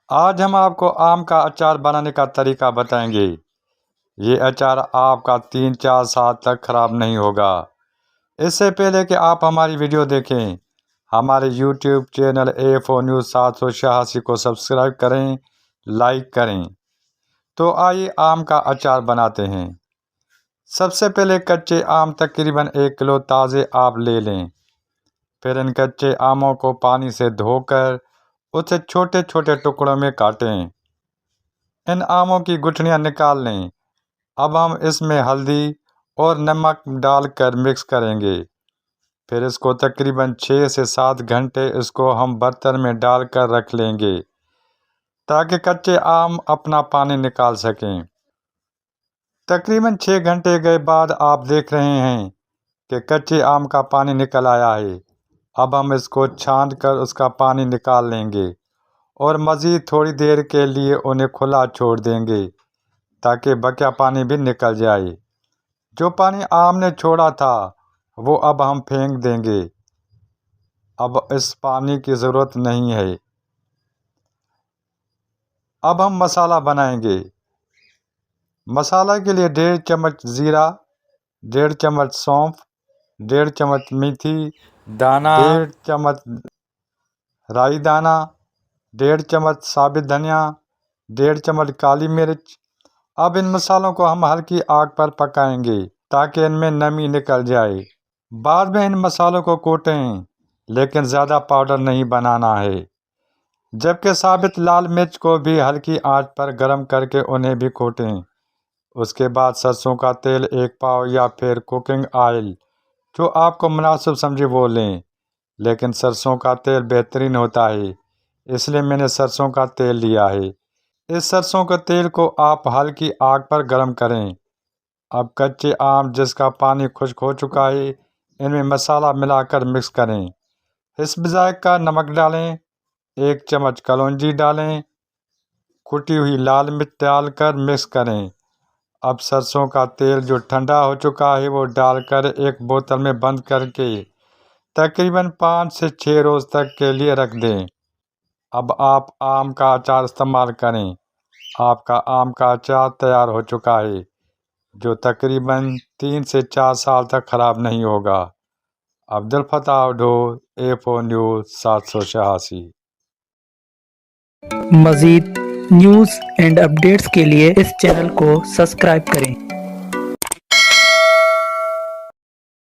آج ہم آپ کو آم کا اچار بنانے کا طریقہ بتائیں گے۔ یہ اچار آپ کا 3-4 سال تک خراب نہیں ہوگا۔ اس سے پہلے کہ آپ ہماری ویڈیو دیکھیں، ہمارے یوٹیوب چینل A4 News 786 کو سبسکرائب کریں، لائک کریں۔ تو آئیے آم کا اچار بناتے ہیں۔ سب سے پہلے کچے آم تقریباً 1 کلو تازے آپ لے لیں۔ پھر ان کچے آموں کو پانی سے دھو کر اسے چھوٹے چھوٹے ٹکڑوں میں کاٹیں۔ ان آموں کی گٹھلیاں نکال لیں۔ اب ہم اس میں ہلدی اور نمک ڈال کر مکس کریں گے۔ پھر اس کو تقریباً 6 سے 7 گھنٹے اس کو ہم برتن میں ڈال کر رکھ لیں گے تاکہ کچے آم اپنا پانی نکال سکیں۔ تقریباً 6 گھنٹے گئے بعد آپ دیکھ رہے ہیں کہ کچے آم کا پانی نکل آیا ہے۔ اب ہم اس کو چھان کر اس کا پانی نکال لیں گے اور مزید تھوڑی دیر کے لیے انہیں کھلا چھوڑ دیں گے تاکہ بقیہ پانی بھی نکل جائے۔ جو پانی آم نے چھوڑا تھا وہ اب ہم پھینک دیں گے۔ اب اس پانی کی ضرورت نہیں ہے۔ اب ہم مسالہ بنائیں گے۔ مسالہ کے لیے 1.5 چمچ زیرہ، 1.5 چمچ سونف، 1.5 چمچ میتھی دانہ، 1.5 چمچ رائی دانہ، 1.5 چمچ ثابت دھنیا، 1.5 چمچ کالی مرچ۔ اب ان مسالوں کو ہم ہلکی آگ پر پکائیں گے تاکہ ان میں نمی نکل جائے۔ بعد میں ان مسالوں کو کوٹیں، لیکن زیادہ پاؤڈر نہیں بنانا ہے۔ جبکہ ثابت لال مرچ کو بھی ہلکی آنچ پر گرم کر کے انہیں بھی کوٹیں۔ اس کے بعد سرسوں کا تیل 1 پاؤ یا پھر کوکنگ آئل، جو آپ کو مناسب سمجھے وہ لیں، لیکن سرسوں کا تیل بہترین ہوتا ہے، اس لیے میں نے سرسوں کا تیل لیا ہے۔ اس سرسوں کے تیل کو آپ ہلکی آگ پر گرم کریں۔ اب کچے آم جس کا پانی خشک ہو چکا ہے، ان میں مسالہ ملا کر مکس کریں۔ حسب ذائقہ نمک ڈالیں، 1 چمچ کلونجی ڈالیں، کٹی ہوئی لال مرچ ڈال کر مکس کریں۔ اب سرسوں کا تیل جو ٹھنڈا ہو چکا ہے وہ ڈال کر ایک بوتل میں بند کر کے تقریباً 5 سے 6 روز تک کے لیے رکھ دیں۔ اب آپ آم کا اچار استعمال کریں۔ آپ کا آم کا اچار تیار ہو چکا ہے، جو تقریباً 3 سے 4 سال تک خراب نہیں ہوگا۔ Abdel Fattah ڈھور، A4 News 786۔ مزید نیوز اینڈ اپڈیٹس کے لیے اس چینل کو سبسکرائب کریں۔